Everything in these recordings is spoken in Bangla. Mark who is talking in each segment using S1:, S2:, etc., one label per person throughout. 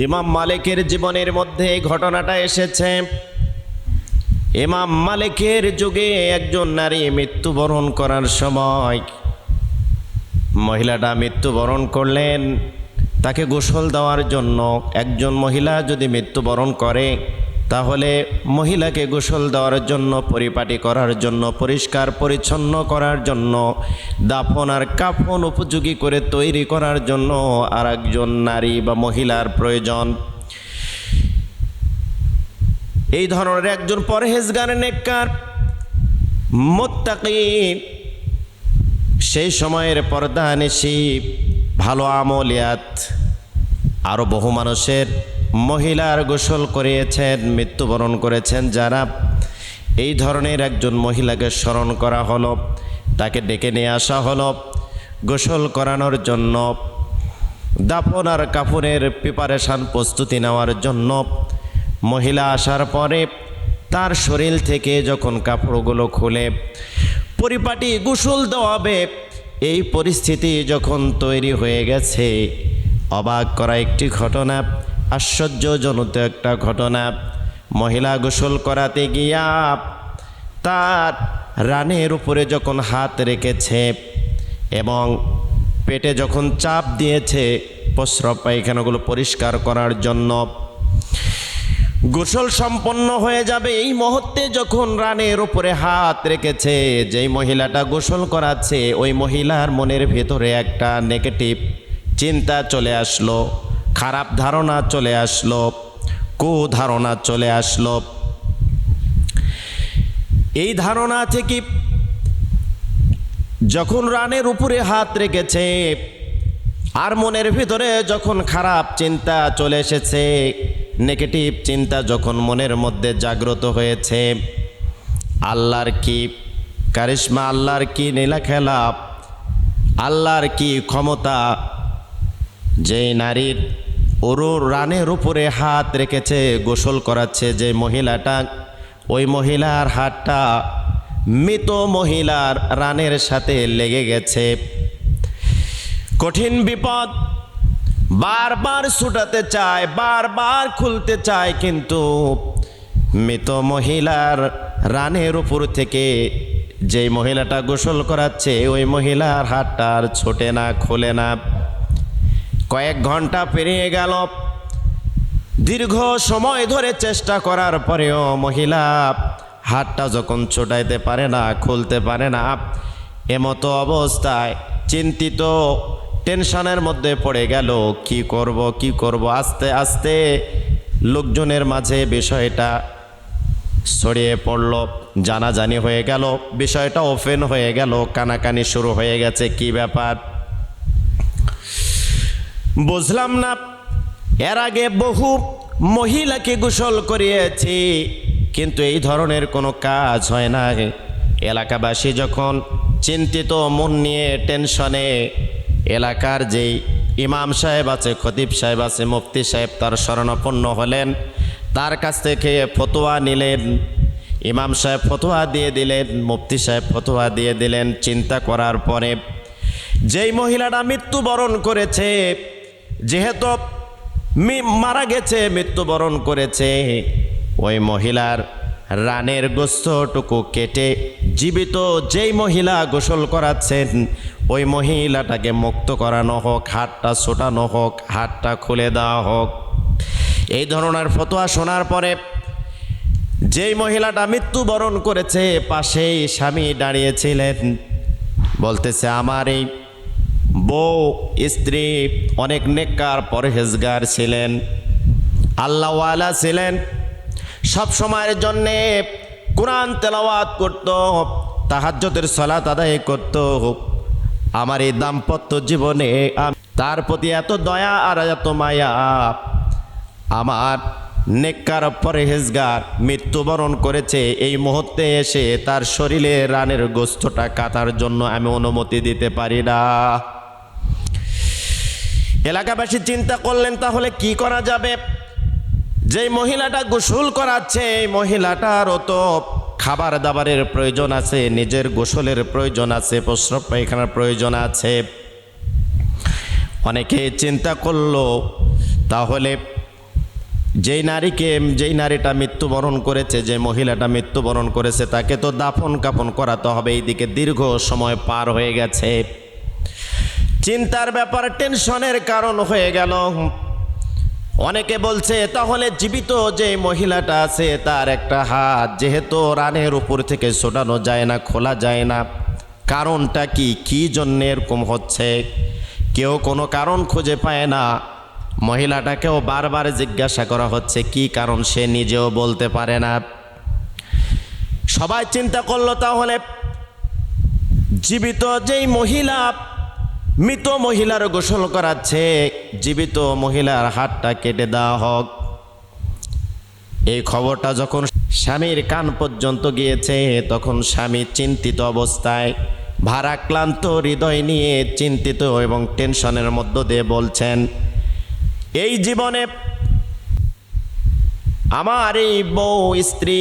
S1: ইমাম মালিকের জীবনের মধ্যে এই ঘটনাটা এসেছে। ইমাম মালিকের যুগে একজন নারী মৃত্যুবরণ করার সময় মহিলাটা মৃত্যুবরণ করলেন। তাকে গোসল দেওয়ার জন্য, একজন মহিলা যদি মৃত্যুবরণ করে তাহলে মহিলাকে গোসল দেওয়ার জন্য, পরিপাটি করার জন্য, পরিষ্কার পরিচ্ছন্ন করার জন্য, দাফন আর কাফন উপযোগী করে তৈরি করার জন্য আর একজন নারী বা মহিলার প্রয়োজন। এই ধরনের একজন পরহেজগার, নেককার, মুত্তাকি, সেই সময়ের পর্দানিশী, ভালো আমলিয়াত আরও বহু মানুষের মহিলার গোসল করিয়েছেন, মৃত্যুবরণ করেছেন যারা। এই ধরনের একজন মহিলাকে স্মরণ করা হলো, তাকে ডেকে নিয়ে আসা হলো গোসল করানোর জন্য, দাফন আর কাফনের প্রিপারেশন প্রস্তুতি নেওয়ার জন্য। মহিলা আসার পরে তার শরীর থেকে যখন কাপড়গুলো খুলে পরিপাটি গোসল দেওয়াবে, এই পরিস্থিতি যখন তৈরি হয়ে গেছে, অবাক করা একটি ঘটনা, আশ্চর্যজনক একটা ঘটনা। মহিলা গোসল করাতে গিয়া তার রানের উপরে যখন হাত রেখেছে এবং পেটে যখন চাপ দিয়েছে প্রস্রাব পায়খানাগুলো পরিষ্কার করার জন্য, গোসল সম্পন্ন হয়ে যাবে এই মুহূর্তে যখন রানের উপরে হাত রেখেছে, যেই মহিলাটা গোসল করাচ্ছে ওই মহিলার মনের ভেতরে একটা নেগেটিভ চিন্তা চলে আসলো, খারাপ ধারণা চলে আসলো, কুধারণা চলে আসলো। এই ধারণা থেকে যখন রানের উপরে হাত রেখেছে আর মনের ভিতরে যখন খারাপ চিন্তা চলে এসেছে, নেগেটিভ চিন্তা যখন মনের মধ্যে জাগ্রত হয়েছে, আল্লাহর কি কারিশমা, আল্লাহর কি নীলা খেলা, আল্লাহর কি ক্ষমতা, যেই নারীর রানের উপরে হাত রেখেছে গোসল করাচ্ছে যে মহিলাটা, ওই মহিলার হাতটা মৃত মহিলার রানের সাথে লেগে গেছে। কঠিন বিপদ, বারবার ছুটাতে চায়, বারবার খুলতে চায়, কিন্তু মৃত মহিলার রানের উপর থেকে যেই মহিলাটা গোসল করাচ্ছে ওই মহিলার হাতটা আর ছোটে না, খোলে না। কয়েক ঘন্টা পেরিয়ে গেল, দীর্ঘ সময় ধরে চেষ্টা করার পরেও মহিলা হাতটা যখন ছোটাইতে পারে না, খুলতে পারে না, এমতো অবস্থায় চিন্তিত, টেনশনের মধ্যে পড়ে গেল, কি করব কি করব। আস্তে আস্তে লোকজনের মাঝে বিষয়টা ছড়িয়ে পড়ল, জানাজানি হয়ে গেল, বিষয়টা ওপেন হয়ে গেল, কানাকানি শুরু হয়ে গেছে, কি ব্যাপার বুঝলাম না। এর আগে বহু মহিলাকে গোসল করিয়েছি কিন্তু এই ধরনের কোনো কাজ হয় না। এলাকাবাসী যখন চিন্তিত মন নিয়ে টেনশনে, এলাকার যেই ইমাম সাহেব আছে, খতিব সাহেব আছে, মুফতি সাহেব তার শরণাপন্ন হলেন, তার কাছ থেকে ফতোয়া নিলেন। ইমাম সাহেব ফতোয়া দিয়ে দিলেন, মুফতি সাহেব ফতোয়া দিয়ে দিলেন। চিন্তা করার পরে যেই মহিলাটা মৃত্যুবরণ করেছে, যেহেতু মারা গেছে, মৃত্যুবরণ করেছে, ওই মহিলার রানের গোস্তটুকু কেটে জীবিত যেই মহিলা গোসল করাচ্ছেন ওই মহিলাটাকে মুক্ত করানো হোক, হাতটা ছোটানো হোক, হাতটা খুলে দেওয়া হোক। এই ধরনের ফতোয়া শোনার পরে যেই মহিলাটা মৃত্যুবরণ করেছে পাশেই স্বামী দাঁড়িয়েছিলেন, বলতেছে আমার এই বউ, স্ত্রী অনেক নেককার, পরহেজগার ছিলেন, আল্লাহওয়ালা ছিলেন, সব সময়ের জন্যে কোরআন তেলাওয়াত করত, তাহাজ্জুদের সালাত আদায় করত। আমার এই দাম্পত্য জীবনে তার প্রতি এত দয়া আর এত মায়া, আমার নেককার পরহেজগার মৃত্যুবরণ করেছে, এই মুহূর্তে এসে তার শরীরে রানের গোস্তটা কাটার জন্য আমি অনুমতি দিতে পারি না। এলাকাবাসী চিন্তা করলেন তাহলে কি করা যাবে। যেই মহিলাটা গোসল করাচ্ছে এই মহিলাটারও তো খাবার দাবারের প্রয়োজন আছে, নিজের গোসলের প্রয়োজন আছে, প্রস্রাব পায়খানার প্রয়োজন আছে। অনেকে চিন্তা করলো তাহলে যেই নারীটা মৃত্যুবরণ করেছে, যে মহিলাটা মৃত্যুবরণ করেছে, তাকে তো দাফন কাফন করাতে হবে। এইদিকে দীর্ঘ সময় পার হয়ে গেছে, চিন্তার ব্যাপার, টেনশনের কারণ হয়ে গেল। অনেকে বলছে তাহলে জীবিত যে মহিলাটা আছে তার একটা হাত যেহেতু রানের উপর থেকে ছোটানো যায় না, খোলা যায় না, কারণটা কি, কি জন্য এরকম হচ্ছে? কেউ কোনো কারণ খুঁজে পায় না। মহিলাটাকেও বারবার জিজ্ঞাসা করা হচ্ছে কি কারণ, সে নিজেও বলতে পারে না। সবাই চিন্তা করলো তাহলে জীবিত যেই মহিলা মৃত মহিলার গোসল করাচ্ছে, জীবিত মহিলার হাতটা কেটে দেওয়া হোক। এই খবরটা যখন স্বামীর কান পর্যন্ত গিয়েছে, তখন স্বামী চিন্তিত অবস্থায়, ভারাক্লান্ত হৃদয় নিয়ে চিন্তিত এবং টেনশনের মধ্য দিয়ে বলছেন, এই জীবনে আমার এই বউ স্ত্রী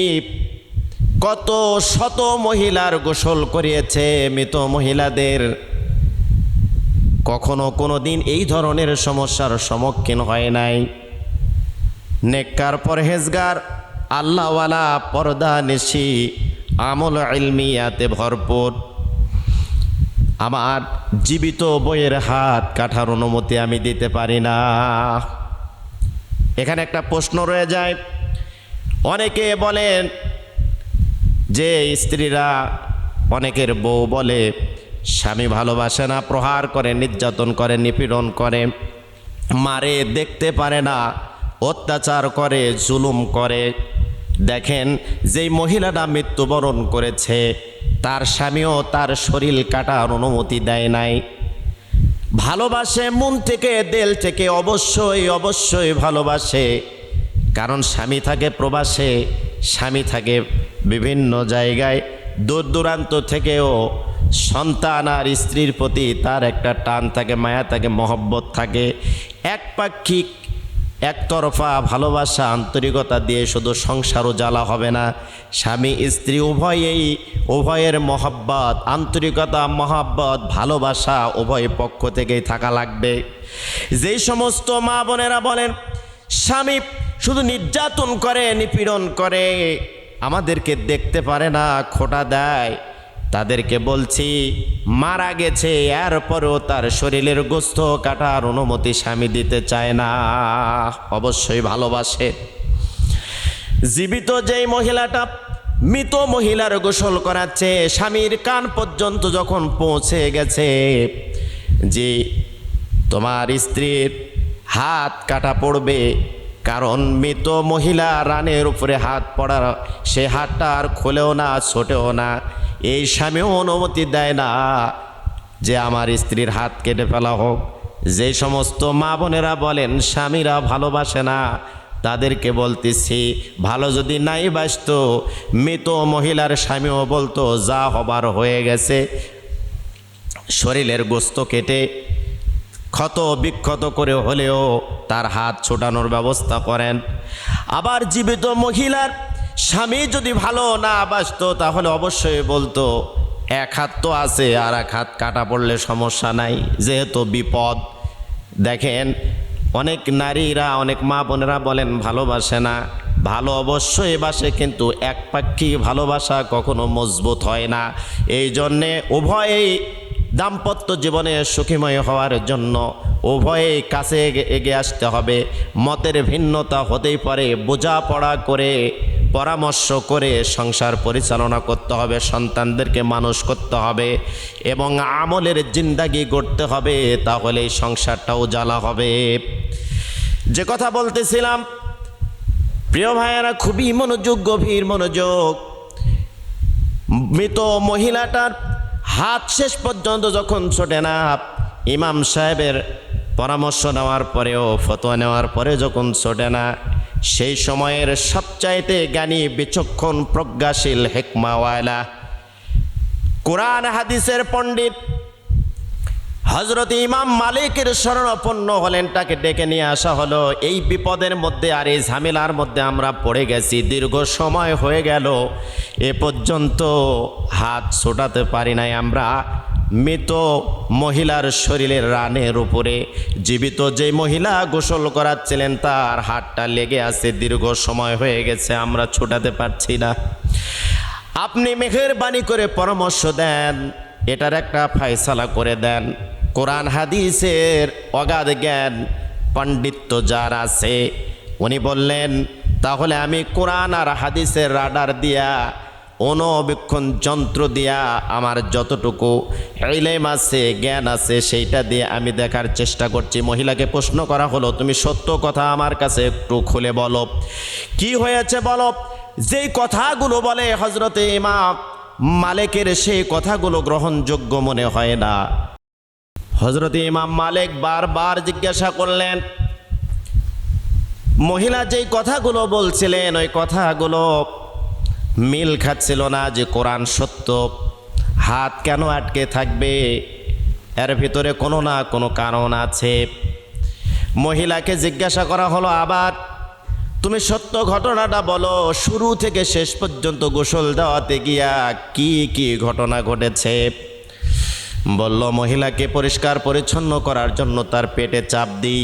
S1: কত শত মহিলার গোসল করিয়েছে, মৃত মহিলাদের, কখনো কোনো দিন এই ধরনের সমস্যার সম্মুখীন হয় নাই। নেককার পরহেজগার আল্লাহওয়ালা পর্দা নিশি আমল ইলমিয়াতে ভরপুর। আমার জীবিত বইয়ের হাত কাটার অনুমতি আমি দিতে পারি না। এখানে একটা প্রশ্ন রয়ে যায়, অনেকে বলেন যে স্ত্রীরা, অনেকের বউ বলে স্বামী ভালোবাসে না, প্রহার করে, নির্যাতন করে, নিপীড়ন করে, মারে, দেখতে পারে না, অত্যাচার করে, জুলুম করে। দেখেন যেই মহিলাটা মৃত্যুবরণ করেছে তার স্বামীও তার শরীর কাটার অনুমতি দেয় নাই। ভালোবাসে মন থেকে, দিল থেকে, অবশ্যই অবশ্যই ভালোবাসে। কারণ স্বামী থাকে প্রবাসে, স্বামী থাকে বিভিন্ন জায়গায়, দূর দূরান্ত থেকেও সন্তান আর স্ত্রীর প্রতি তার একটা টান থাকে, মায়া থাকে, মহব্বত থাকে। একপাক্ষিক একতরফা ভালোবাসা আন্তরিকতা দিয়ে শুধু সংসারও জ্বালা হবে না, স্বামী স্ত্রী উভয়ের মহব্বত, আন্তরিকতা, মহব্বত, ভালোবাসা উভয় পক্ষ থেকেই থাকা লাগবে। যেই সমস্ত মা বোনেরা বলেন স্বামী শুধু নির্যাতন করে, নিপীড়ন করে, আমাদেরকে দেখতে পারে না, খোঁটা দেয়, তাদেরকে বলছি মারা গেছে, এরপরেও তার শরীরের গোস্ত কাটার অনুমতি স্বামী দিতে চায় না, অবশ্যই ভালোবাসে। জীবিত যেই মহিলাটা মৃত মহিলার গোসল করাচ্ছে, স্বামীর কান পর্যন্ত যখন পৌঁছে গেছে যে তোমার স্ত্রীর হাত কাটা পড়বে, কারণ মৃত মহিলা রানের উপরে হাত পড়ার, সে হাতটা আর খোলেও না, ছোটেও না, এই স্বামীও অনুমতি দেয় না যে আমার স্ত্রীর হাত কেটে ফেলা হোক। যে সমস্ত মা বোনেরা বলেন স্বামীরা ভালোবাসে না, তাদেরকে বলতেছি ভালো যদি নাই বাসত, মৃত মহিলার স্বামীও বলতো যা হবার হয়ে গেছে, শরীরের গোস্ত কেটে ক্ষত বিক্ষত করে হলেও তার হাত ছোটানোর ব্যবস্থা করেন। আবার জীবিত মহিলার স্বামী যদি ভালো না বাসতো তাহলে অবশ্যই বলতো এক হাত তো আছে, আর এক হাত কাটা পড়লে সমস্যা নাই, যেহেতু বিপদ। দেখেন অনেক নারীরা, অনেক মা বোনেরা বলেন ভালোবাসে না, ভালো অবশ্যই বাসে, কিন্তু একপাক্ষিক ভালোবাসা কখনো মজবুত হয় না। এই জন্যে উভয়েই দাম্পত্য জীবনে সুখীময় হওয়ার জন্য উভয়েই কাছে এগিয়ে আসতে হবে। মতের ভিন্নতা হতেই পারে, বোঝাপড়া করে, পরামর্শ করে সংসার পরিচালনা করতে হবে, সন্তানদেরকে মানুষ করতে হবে এবং আমলের জিন্দাগি গড়তে হবে, তাহলে এই সংসারটাও জ্বালা হবে। যে কথা বলতেছিলাম প্রিয় ভাইয়েরা, খুবই মনোযোগ, গভীর মনোযোগ। মৃত মহিলাটার হাত শেষ পর্যন্ত যখন ছোটে না, ইমাম সাহেবের পরামর্শ নেওয়ার পরেও, ফতোয়া নেওয়ার পরে যখন ছোটে না, সেই সময়ের সবচাইতে জ্ঞানী, বিচক্ষণ, প্রজ্ঞাশীল, হেকমাওয়ালা, কোরআন হাদিসের পণ্ডিত হযরত ইমাম মালিকের শরণাপন্ন হলেন। তাকে ডেকে নিয়ে আসা হলো। এই বিপদের মধ্যে আর এই ঝামেলার মধ্যে আমরা পড়ে গেছি, দীর্ঘ সময় হয়ে গেল, এ পর্যন্ত হাত ছোটাতে পারি নাই আমরা, মৃত মহিলার শরীরের রানের উপরে জীবিত যে মহিলা গোসল করাচ্ছিলেন তার হাতটা লেগে আছে, দীর্ঘ সময় হয়ে গেছে, আমরা ছোটাতে পারছি না। আপনি মেহেরবানি করে পরামর্শ দেন, এটার একটা ফায়সালা করে দেন। কোরআন হাদিসের অগাধ জ্ঞান পাণ্ডিত্য যার আছে উনি বললেন, তাহলে আমি কোরআন আর হাদিসের রাডার দিয়া, অনুবীক্ষণ যন্ত্র দিয়া আমার যতটুকু ইলম আছে, জ্ঞান আছে, সেইটা দিয়ে আমি দেখার চেষ্টা করছি। মহিলাকে প্রশ্ন করা হলো, তুমি সত্য কথা আমার কাছে একটু খুলে বলো, কি হয়েছে বলো। যেই কথাগুলো বলে হজরতে ইমাম মালিকের সেই কথাগুলো গ্রহণযোগ্য মনে হয় না। হজরতে ইমাম মালিক বারবার জিজ্ঞাসা করলেন, মহিলা যেই কথাগুলো বলছিলেন ওই কথাগুলো মিল খাচ্ছিল না যে কোরআন সত্য, হাত কেন আটকে থাকবে, এর ভিতরে কোনো না কোনো কারণ আছে। মহিলাকে জিজ্ঞাসা করা হলো আবার, তুমি সত্য ঘটনাটা বলো, শুরু থেকে শেষ পর্যন্ত গোসল দেওয়াতে গিয়া কি কি ঘটনা ঘটেছে। বলল, মহিলাকে পরিষ্কার পরিচ্ছন্ন করার জন্য তার পেটে চাপ দিই,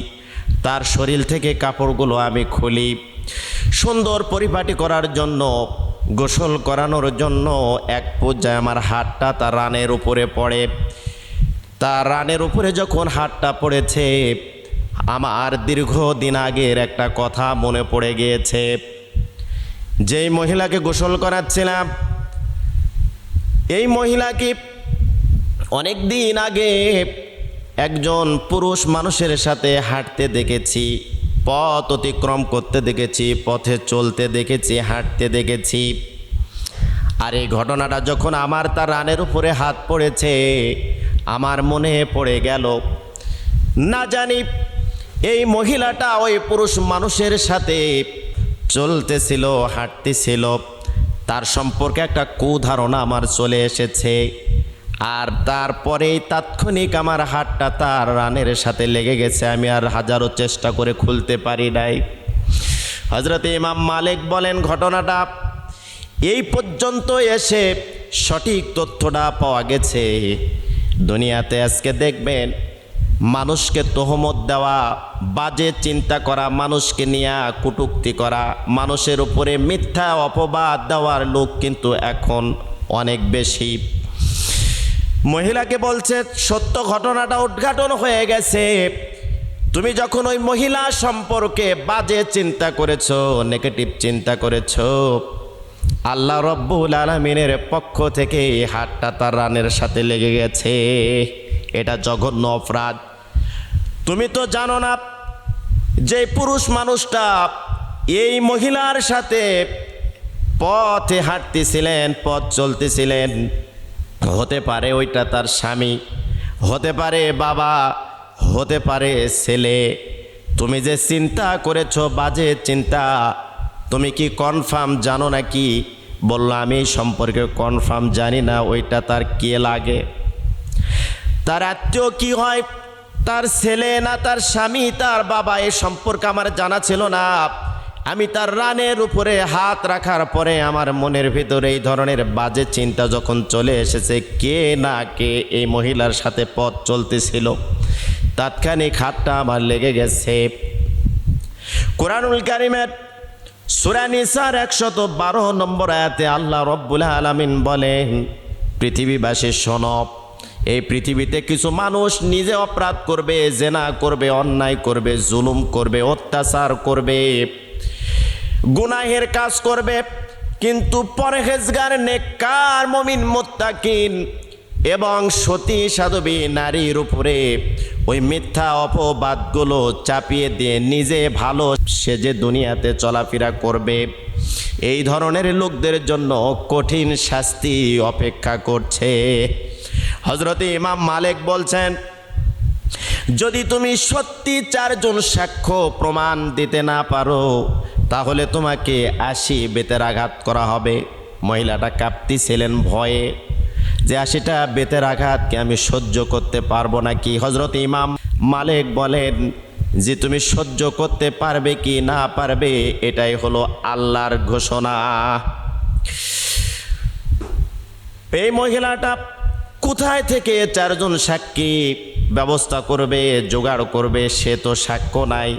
S1: তার শরীর থেকে কাপড়গুলো আমি খুলি, সুন্দর পরিপাটি করার জন্য, গোসল করানোর জন্য এক পর্যায়ে আমার হাতটা তার রানের উপরে পড়ে। তার রানের উপরে যখন হাতটা পড়েছে, আমার দীর্ঘদিন আগের একটা কথা মনে পড়ে গিয়েছে। যেই মহিলাকে গোসল করাচ্ছিলাম, এই মহিলাকে অনেক দিন আগে একজন পুরুষ মানুষের সাথে হাঁটতে দেখেছি, পথ অতিক্রম করতে দেখেছি, পথে চলতে দেখেছি, হাঁটতে দেখেছি। আর এই ঘটনাটা যখন আমার তার রানের উপরে হাত পড়েছে, আমার মনে পড়ে গেল, না জানি এই মহিলাটা ওই পুরুষ মানুষের সাথে চলতেছিল, হাঁটতেছিল, তার সম্পর্কে একটা কুধারণা আমার চলে এসেছে। আর তারপরেই তাৎক্ষণিক আমার হাতটা তার রানের সাথে লেগে গেছে, আমি আর হাজারো চেষ্টা করে খুলতে পারি নাই। হযরত ইমাম মালিক বলেন, ঘটনাটা এই পর্যন্ত এসে সঠিক তথ্যটা পাওয়া গেছে। দুনিয়াতে আজকে দেখবেন মানুষকে তোহমত দেওয়া, বাজে চিন্তা করা, মানুষকে নিয়ে কটূক্তি করা, মানুষের উপরে মিথ্যা অপবাদ দেওয়ার লোক কিন্তু এখন অনেক বেশি। মহিলাকে বলছে, সত্য ঘটনাটা উদ্ঘাটন হয়ে গেছে, তুমি যখন ওই মহিলা সম্পর্কে বাজে চিন্তা করেছো, নেগেটিভ চিন্তা করেছো, আল্লাহ রব্বুল আলামিনের পক্ষ থেকে হাতটা তার রানের সাথে লেগে গেছে, এটা জঘন্য অপরাধ। তুমি তো জানো না যে পুরুষ মানুষটা এই মহিলার সাথে পথে হাঁটতেছিলেন, পথ চলতেছিলেন, হতে পারে ওইটা তার স্বামী, হতে পারে বাবা, হতে পারে ছেলে। তুমি যে চিন্তা করেছো বাজে চিন্তা, তুমি কি কনফার্ম জানো নাকি? বললো, আমি এই সম্পর্কে কনফার্ম জানি না, ওইটা তার কে লাগে, তার আত্মীয় কি হয়, তার ছেলে না তার স্বামী, তার বাবা, এই সম্পর্কে আমার জানা ছিল না। আমি তার রানের উপরে হাত রাখার পরে আমার মনের ভিতরে এই ধরনের বাজে চিন্তা যখন চলে এসেছে, কে না কে এই মহিলার সাথে পথ চলতেছিল, তাৎক্ষণিক হাতটা আমার লেগে গেছে। কোরআনুল কারীমের সূরা নিসার 112 নম্বর আয়াতে আল্লাহ রব্বুল আলামিন বলেন, পৃথিবীবাসী শোনো, এই পৃথিবীতে কিছু মানুষ নিজে অপরাধ করবে, জেনা করবে, অন্যায় করবে, জুলুম করবে, অত্যাচার করবে, গুনাহের কাজ করবে, কিন্তু পরহেজগার, নেককার, মুমিন, মুত্তাকিন এবং সতী সাধবী নারীর উপরে ওই মিথ্যা অপবাদগুলো চাপিয়ে দিয়ে নিজে ভালো সেজে দুনিয়াতে চলাফেরা করবে। এই ধরনের লোকদের জন্য কঠিন শাস্তি অপেক্ষা করছে। হযরত ইমাম মালিক বলছেন, যদি তুমি সত্যি 4 জন সাক্ষ্য প্রমাণ দিতে না পারো, তাহলে তোমাকে 80 বেতের আঘাত করা হবে। মহিলাটা কাঁপতেছিলেন ভয়ে যে 80টা বেতের আঘাতকে আমি সহ্য করতে পারবো নাকি। হযরত ইমাম মালিক বলেন যে তুমি সহ্য করতে পারবে কি না পারবে, এটাই হলো আল্লাহর ঘোষণা। এই মহিলাটা কোথায় থেকে চারজন সাক্ষী ব্যবস্থা করবে, জোগাড় করবে? সে তো সাক্ষ্য নাই।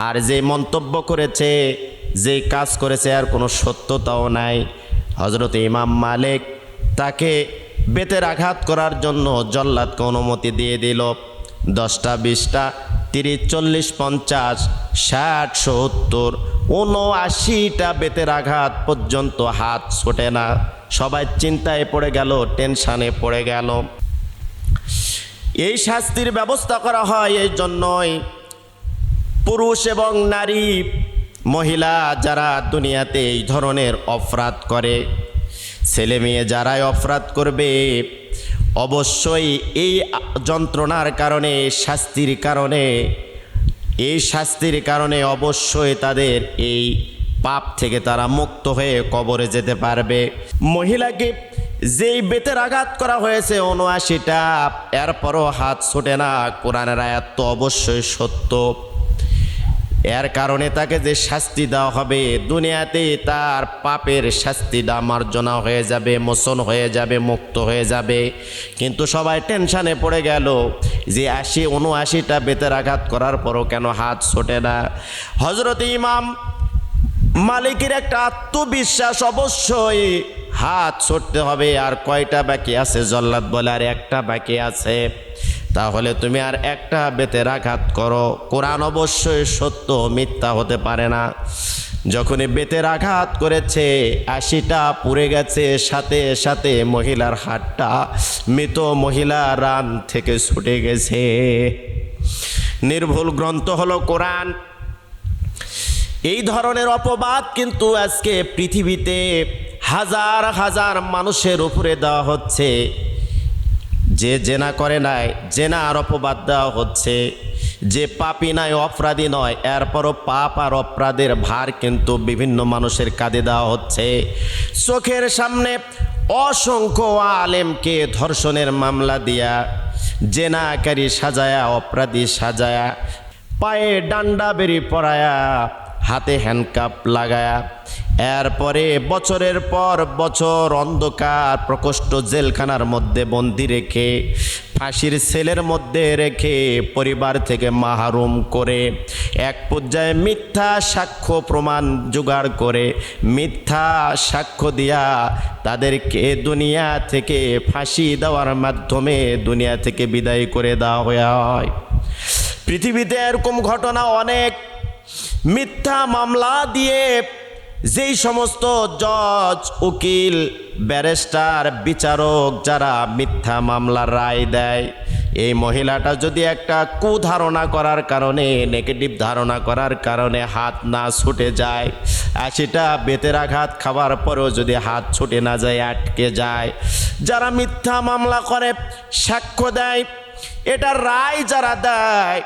S1: আর যে মন্তব্য করেছে, যে কাজ করেছে, আর কোনো সত্যতাও নাই। হযরত ইমাম মালিক তাকে বেতের আঘাত করার জন্য জল্লাদকে অনুমতি দিয়ে দিল। 10টা 20টা 30 40 50 60 70 79টা বেতের আঘাত পর্যন্ত হাত ছোটে না। সবাই চিন্তায় পড়ে গেল, টেনশানে পড়ে গেল। এই শাস্তির ব্যবস্থা করা হয় এই জন্যই, পুরুষ এবং নারী, মহিলা যারা দুনিয়াতে এই ধরনের অপরাধ করে, ছেলে মেয়ে যারাই অপরাধ করবে, অবশ্যই এই যন্ত্রণার কারণে, এই শাস্তির কারণে অবশ্যই তাদের এই পাপ থেকে তারা মুক্ত হয়ে কবরে যেতে পারবে। মহিলাকে যেই বেতের আঘাত করা হয়েছে 79টা, এরপরও হাত ছোটে না, কোরআনের আয়াত তো অবশ্যই সত্য। এর কারণে তাকে যে শাস্তি দেওয়া হবে, দুনিয়াতে তার পাপের শাস্তিটা মার্জনা হয়ে যাবে, মোচন হয়ে যাবে, মুক্ত হয়ে যাবে। কিন্তু সবাই টেনশানে পড়ে গেল যে 80-79টা বেতের আঘাত করার পরও কেন হাত ছোটে না। হযরত ইমাম মালিকের একটা আত্মবিশ্বাস, অবশ্যই হাত ছুটতে হবে। আর কয়টা বাকি আছে? জল্লাদ বলে আর একটা বাকি আছে। তাহলে তুমি আর একটা বেতের আঘাত করো। কোরআন অবশ্যই সত্য, মিথ্যা হতে পারে না। যখনই বেতের আঘাত করেছে 80টা পুড়ে গেছে, সাথে সাথে মহিলার হাতটা মৃত মহিলা রান থেকে ছুটে গেছে। নির্ভুল গ্রন্থ হলো কোরআন। এই ধরনের অপবাদ কিন্তু আজকে পৃথিবীতে হাজার হাজার মানুষের উপরে দেওয়া হচ্ছে। যে জেনা করে নাই, জেনার অপবাদ দেওয়া হচ্ছে। যে পাপী নাই, অপরাধী নয়, এরপরও পাপ আর অপরাধের ভার কিন্তু বিভিন্ন মানুষের কাঁধে দেওয়া হচ্ছে। চোখের সামনে অসংখ্য আলেমকে ধর্ষণের মামলা দিয়া, জেনাকারী সাজায়া, অপরাধী সাজায়া, পায়ে ডান্ডা বেরি পরায়া, হাতে হ্যান্ডকাপ লাগায়া, এরপরে বছরের পর বছর অন্ধকার প্রকোষ্ঠ জেলখানার মধ্যে বন্দি রেখে, ফাঁসির সেলের মধ্যে রেখে, পরিবার থেকে মাহরুম করে, এক পর্যায়ে মিথ্যা সাক্ষ্য প্রমাণ জোগাড় করে, মিথ্যা সাক্ষ্য দিয়া তাদেরকে দুনিয়া থেকে ফাঁসি দেওয়ার মাধ্যমে দুনিয়া থেকে বিদায় করে দেওয়া হয়। পৃথিবীতে এরকম ঘটনা অনেক। মিথ্যা মামলা দিয়ে যেই সমস্ত জজ, উকিল, ব্যারিস্টার, বিচারক যারা মিথ্যা মামলার রায় দেয়, এই মহিলাটা যদি একটা কুধারণা করার কারণে, নেগেটিভ ধারণা করার কারণে হাত না ছুটে যায়, 80টা বেতের আঘাত খাওয়ার পরেও যদি হাত ছুটে না যায়, আটকে যায়, যারা মিথ্যা মামলা করে, সাক্ষ্য দেয়, এটার রায় যারা দেয়,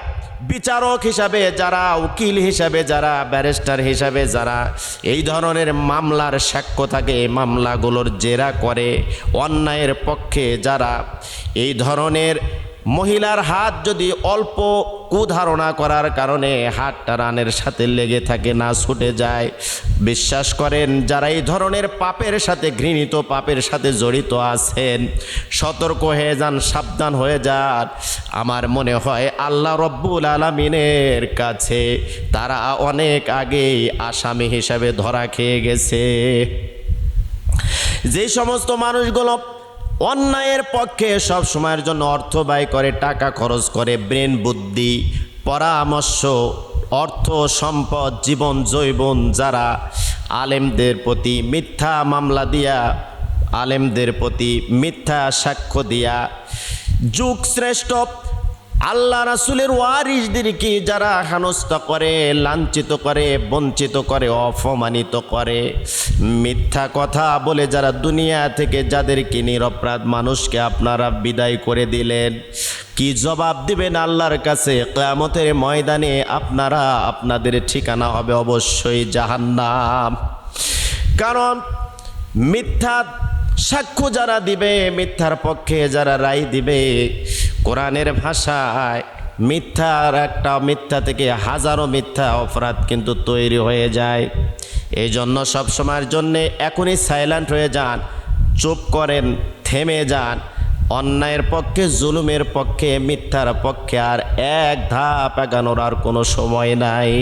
S1: বিচারক হিসাবে যারা, উকিল হিসাবে যারা, ব্যারিস্টার হিসাবে যারা এই ধরনের মামলার সাক্ষ্য থাকে, মামলাগুলোর জেরা করে, অন্যায়ের পক্ষে যারা এই ধরনের মহিলার হাত যদি অল্প কুধারণা করার কারণে হাতটা রানের সাথে লেগে থাকে, না ছুটে যায়, বিশ্বাস করেন যারা এই ধরনের পাপের সাথে, ঘৃণিত পাপের সাথে জড়িত আছেন, সতর্ক হয়ে যান, সাবধান হয়ে যান। আমার মনে হয় আল্লাহ রব্বুল আলামিনের কাছে তারা অনেক আগেই আসামি হিসাবে ধরা খেয়ে গেছে। যে সমস্ত মানুষগুলো অন্যায়ের পক্ষে সব সময়ের জন্য অর্থ ব্যয় করে, টাকা খরচ করে, ব্রেন বুদ্ধি, পরামর্শ, অর্থ সম্পদ, জীবন যৌবন, যারা আলেমদের প্রতি মিথ্যা মামলা দিয়া, আলেমদের প্রতি মিথ্যা সাক্ষ্য দিয়া, যুগ শ্রেষ্ঠ আল্লাহ রাসূলের ওয়ারিসদেরকে যারা হেনস্থা করে, লাঞ্ছিত করে, বঞ্চিত করে, অপমানিত করে, মিথ্যা কথা বলে যারা দুনিয়া থেকে যাদেরকে নিরপরাধ মানুষকে আপনারা বিদায় করে দিলেন, কি জবাব দিবেন আল্লাহর কাছে? কিয়ামতের ময়দানে আপনারা, আপনাদের ঠিকানা হবে অবশ্যই জাহান্নাম। কারণ মিথ্যা সাক্ষ্য যারা দিবে, মিথ্যার পক্ষে যারা রায় দিবে, কোরআনের ভাষায় মিথ্যার একটা, মিথ্যা থেকে হাজারো মিথ্যা অপরাধ কিন্তু তৈরি হয়ে যায়। এই জন্য সবসময়ের জন্যে এখনই সাইলেন্ট হয়ে যান, চুপ করেন, থেমে যান। অন্যায়ের পক্ষে, জুলুমের পক্ষে, মিথ্যার পক্ষে আর এক ধাপ এগানোর আর কোনো সময় নাই।